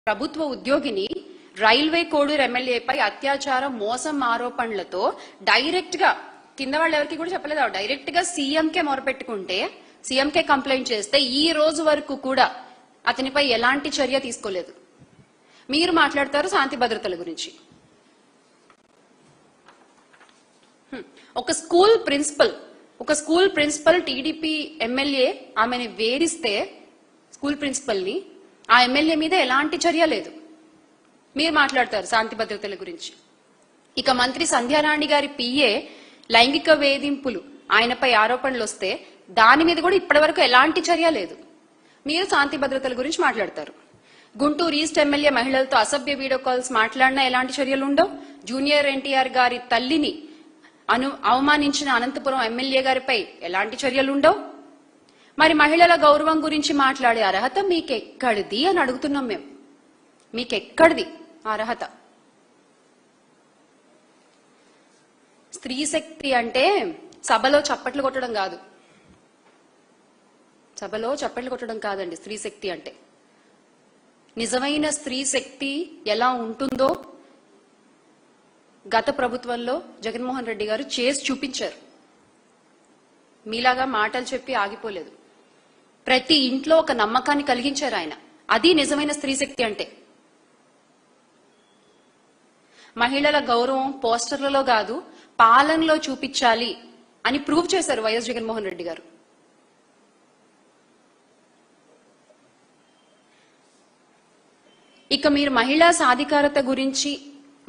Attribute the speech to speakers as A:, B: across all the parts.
A: ప్రభుత్వ ఉద్యోగిని రైల్వే కోడూరు ఎమ్మెల్యేపై అత్యాచారం మోసం ఆరోపణలతో డైరెక్ట్ గా కింద వాళ్ళు ఎవరికి కూడా చెప్పలేదు, డైరెక్ట్ గా సీఎంకే మొరపెట్టుకుంటే సీఎంకే కంప్లైంట్ చేస్తే ఈ రోజు వరకు కూడా అతనిపై ఎలాంటి చర్య తీసుకోలేదు. మీరు మాట్లాడతారు శాంతి భద్రతల గురించి. ఒక స్కూల్ ప్రిన్సిపల్ టీడీపీ ఎమ్మెల్యే ఆమెని వేధిస్తే స్కూల్ ప్రిన్సిపల్ ని, ఆ ఎమ్మెల్యే మీద ఎలాంటి చర్య లేదు. మీరు మాట్లాడతారు శాంతి భద్రతల గురించి. ఇక మంత్రి సంధ్యారాణి గారి పిఏ లైంగిక వేధింపులు ఆయనపై ఆరోపణలు వస్తే దాని మీద కూడా ఇప్పటి వరకు ఎలాంటి చర్య లేదు. మీరు శాంతి భద్రతల గురించి మాట్లాడతారు. గుంటూరు ఈస్ట్ ఎమ్మెల్యే మహిళలతో అసభ్య వీడియో కాల్స్ మాట్లాడినా ఎలాంటి చర్యలు ఉండవు. జూనియర్ ఎన్టీఆర్ గారి తల్లిని అవమానించిన అనంతపురం ఎమ్మెల్యే గారిపై ఎలాంటి చర్యలు ఉండవు. మరి మహిళల గౌరవం గురించి మాట్లాడే అర్హత మీకెక్కడిది అని అడుగుతున్నాం మేము. మీకెక్కడిది అర్హత? స్త్రీ శక్తి అంటే సభలో చప్పట్లు కొట్టడం కాదు, కాదండి. స్త్రీ శక్తి అంటే నిజమైన స్త్రీ శక్తి ఎలా ఉంటుందో గత ప్రభుత్వంలో జగన్మోహన్ రెడ్డి గారు చేసి చూపించారు. మీలాగా మాటలు చెప్పి ఆగిపోలేదు. ప్రతి ఇంట్లో ఒక నమ్మకాన్ని కలిగించారు ఆయన. అది నిజమైన స్త్రీ శక్తి అంటే. మహిళల గౌరవం పోస్టర్లలో కాదు, పాలనలో చూపించాలి అని ప్రూవ్ చేశారు వైఎస్ జగన్మోహన్ రెడ్డి గారు. ఇక మీరు మహిళా సాధికారత గురించి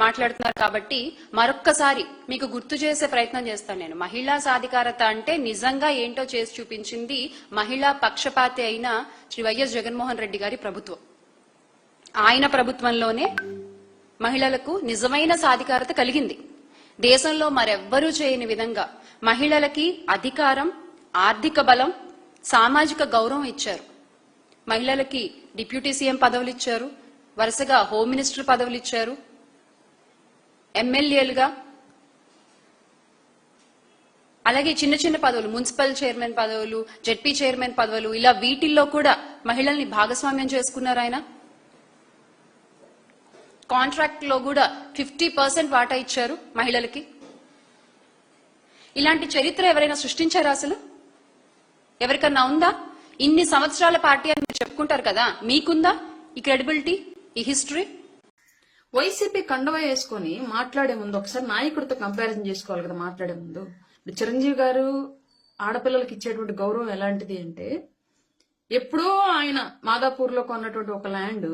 A: మాట్లాడుతున్నారు కాబట్టి మరొక్కసారి మీకు గుర్తు చేసే ప్రయత్నం చేస్తాను నేను. మహిళా సాధికారత అంటే నిజంగా ఏంటో చేసి చూపించింది మహిళా పక్షపాతి అయిన శ్రీ వైఎస్ జగన్మోహన్ రెడ్డి గారి ప్రభుత్వం. ఆయన ప్రభుత్వంలోనే మహిళలకు నిజమైన సాధికారత కలిగింది. దేశంలో మరెవ్వరూ చేయని విధంగా మహిళలకి అధికారం, ఆర్థిక బలం, సామాజిక గౌరవం ఇచ్చారు. మహిళలకి డిప్యూటీ సీఎం పదవులు ఇచ్చారు, వరుసగా హోమ్ మినిస్టర్ పదవులు ఇచ్చారు, ఎమ్మెల్యేలుగా, అలాగే చిన్న చిన్న పదవులు, మున్సిపల్ చైర్మన్ పదవులు, జెడ్పీ చైర్మన్ పదవులు, ఇలా వీటిల్లో కూడా మహిళల్ని భాగస్వామ్యం చేసుకున్నారు ఆయన. కాంట్రాక్ట్ లో కూడా 50% వాటా ఇచ్చారు మహిళలకి. ఇలాంటి చరిత్ర ఎవరైనా సృష్టించారా? అసలు ఎవరికన్నా ఉందా? ఇన్ని సంవత్సరాల పార్టీ అని మీరు చెప్పుకుంటారు కదా, మీకుందా ఈ క్రెడిబిలిటీ, ఈ హిస్టరీ?
B: వైసీపీ కండవ వేసుకొని మాట్లాడే ముందు ఒకసారి నాయకుడితో కంపారిజన్ చేసుకోవాలి కదా. మాట్లాడే ముందు చిరంజీవి గారు ఆడపిల్లలకి ఇచ్చేటువంటి గౌరవం ఎలాంటిది అంటే, ఎప్పుడో ఆయన మాదాపూర్ లో కొన్నటువంటి ఒక ల్యాండ్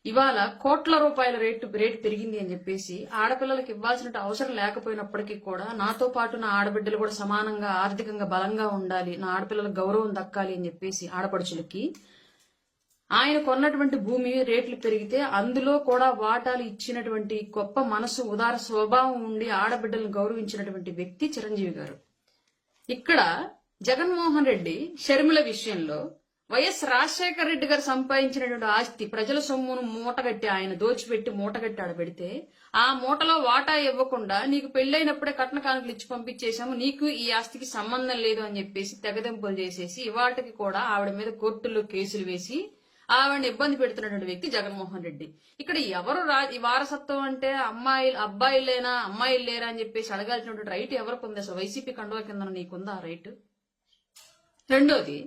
B: ఇవాళ కోట్ల రూపాయల రేటు పెరిగింది అని చెప్పేసి ఆడపిల్లలకి ఇవ్వాల్సిన అవసరం లేకపోయినప్పటికీ కూడా నాతో పాటు నా ఆడబిడ్డలు కూడా సమానంగా ఆర్థికంగా బలంగా ఉండాలి, నా ఆడపిల్లలకు గౌరవం దక్కాలి అని చెప్పేసి ఆడపడుచులకి ఆయన కొన్నటువంటి భూమి రేట్లు పెరిగితే అందులో కూడా వాటాలు ఇచ్చినటువంటి గొప్ప మనసు, ఉదార స్వభావం ఉండి ఆడబిడ్డలను గౌరవించినటువంటి వ్యక్తి చిరంజీవి గారు. ఇక్కడ జగన్మోహన్ రెడ్డి షర్మిల విషయంలో వైఎస్ రాజశేఖర రెడ్డి గారు సంపాదించినటువంటి ఆస్తి, ప్రజల సొమ్మును మూటగట్టి ఆయన దోచిపెట్టి మూటగట్టి ఆడబెడితే ఆ మూటలో వాటా ఇవ్వకుండా నీకు పెళ్లైనప్పుడే కట్న కానుకలు ఇచ్చి పంపించేశాము, నీకు ఈ ఆస్తికి సంబంధం లేదు అని చెప్పేసి తెగదెంపులు చేసేసి ఇవాటికి కూడా ఆవిడ మీద కోర్టుల్లో కేసులు వేసి ఆవిడని ఇబ్బంది పెడుతున్నటువంటి వ్యక్తి జగన్మోహన్ రెడ్డి. ఇక్కడ ఎవరు వారసత్వం అంటే అబ్బాయిలేనా అమ్మాయిలు లేరా అని చెప్పేసి అడగాల్సినటువంటి రైట్ ఎవరికి ఉంది? అసలు వైసీపీ కండువా కింద నీకుందా రైట్? రెండోది,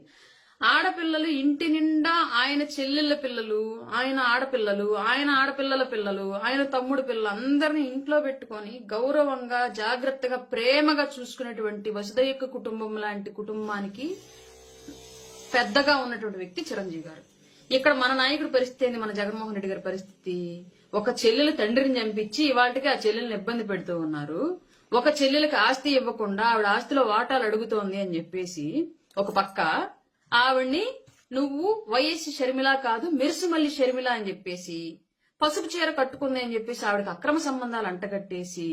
B: ఆడపిల్లలు ఇంటి నిండా ఆయన చెల్లెళ్ళ పిల్లలు, ఆయన ఆడపిల్లలు, ఆయన ఆడపిల్లల పిల్లలు, ఆయన తమ్ముడు పిల్లలు అందరినీ ఇంట్లో పెట్టుకొని గౌరవంగా జాగ్రత్తగా ప్రేమగా చూసుకునేటువంటి వసుదయ్యక్క కుటుంబం లాంటి కుటుంబానికి పెద్దగా ఉన్నటువంటి వ్యక్తి చిరంజీవి గారు. ఇక్కడ మన నాయకుడి పరిస్థితి ఏంది? మన జగన్మోహన్ రెడ్డి గారి పరిస్థితి, ఒక చెల్లెలు తండ్రిని చంపించి ఇవాళకి ఆ చెల్లెల్ని ఇబ్బంది పెడుతూ ఉన్నారు. ఒక చెల్లెలకి ఆస్తి ఇవ్వకుండా ఆవిడ ఆస్తిలో వాటాలు అడుగుతోంది అని చెప్పేసి ఒక పక్క ఆవిడ్ని నువ్వు వైఎస్ షర్మిల కాదు మెరుసుమల్లి షర్మిల అని చెప్పేసి పసుపు చీర కట్టుకుంది అని చెప్పేసి ఆవిడకి అక్రమ సంబంధాలు అంటగట్టేసి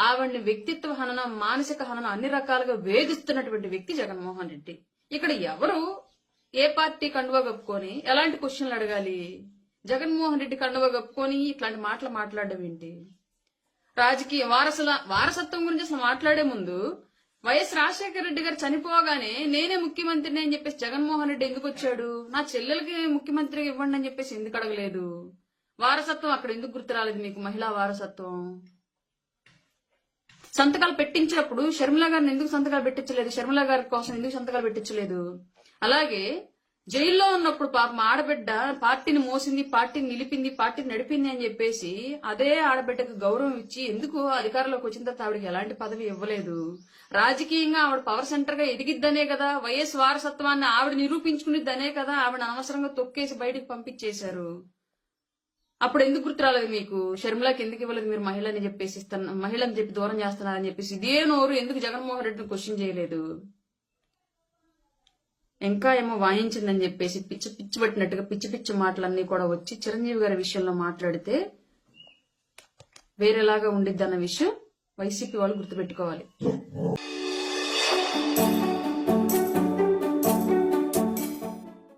B: ఆవిడ్ని వ్యక్తిత్వ హననం, మానసిక హననం అన్ని రకాలుగా వేధిస్తున్నటువంటి వ్యక్తి జగన్మోహన్ రెడ్డి. ఇక్కడ ఎవరు ఏ పార్టీ కండువా కప్పుకొని ఎలాంటి క్వశ్చన్లు అడగాలి? జగన్మోహన్ రెడ్డి కండువా కప్పుకొని ఇట్లాంటి మాటలు మాట్లాడడం ఏంటి? రాజకీయ వారసత్వం గురించి అసలు మాట్లాడే ముందు వైఎస్ రాజశేఖర రెడ్డి గారు చనిపోగానే నేనే ముఖ్యమంత్రిని అని చెప్పేసి జగన్మోహన్ రెడ్డి ఎందుకు వచ్చాడు? నా చెల్లెలకి ముఖ్యమంత్రి ఇవ్వండి అని చెప్పేసి ఎందుకు అడగలేదు? వారసత్వం అక్కడ ఎందుకు గుర్తు రాలేదు మీకు? మహిళా వారసత్వం సంతకాలు పెట్టించినప్పుడు షర్మిల గారిని ఎందుకు సంతకాలు పెట్టించలేదు? షర్మిల గారి కోసం ఎందుకు సంతకాలు పెట్టించలేదు? అలాగే జైల్లో ఉన్నప్పుడు పాపం ఆడబిడ్డ పార్టీని మోసింది, పార్టీని నిలిపింది, పార్టీని నడిపింది అని చెప్పేసి అదే ఆడబిడ్డకు గౌరవం ఇచ్చి ఎందుకు అధికారంలోకి వచ్చిన తర్వాత ఆవిడకి ఎలాంటి పదవి ఇవ్వలేదు? రాజకీయంగా ఆవిడ పవర్ సెంటర్ గా ఎదిగిద్దనే కదా, వైఎస్ వారసత్వాన్ని ఆవిడ నిరూపించుకునిద్దనే కదా ఆవిడ అనవసరంగా తొక్కేసి బయటకు పంపించేశారు. అప్పుడు ఎందుకు గుర్తు రాలేదు మీకు? షర్మిలాకి ఎందుకు ఇవ్వలేదు మీరు మహిళని చెప్పేసి, మహిళని చెప్పి దూరం చేస్తున్నారని చెప్పేసి ఇదే నోరు ఎందుకు జగన్మోహన్ రెడ్డిని క్వశ్చన్ చేయలేదు? ఇంకా ఏమో వాయించిందని చెప్పేసి పిచ్చి పట్టినట్టుగా పిచ్చి మాటలన్నీ కూడా వచ్చి చిరంజీవి గారి విషయంలో మాట్లాడితే వేరేలాగా ఉండిద్ది అన్న విషయం వైసీపీ వాళ్ళు గుర్తుపెట్టుకోవాలి.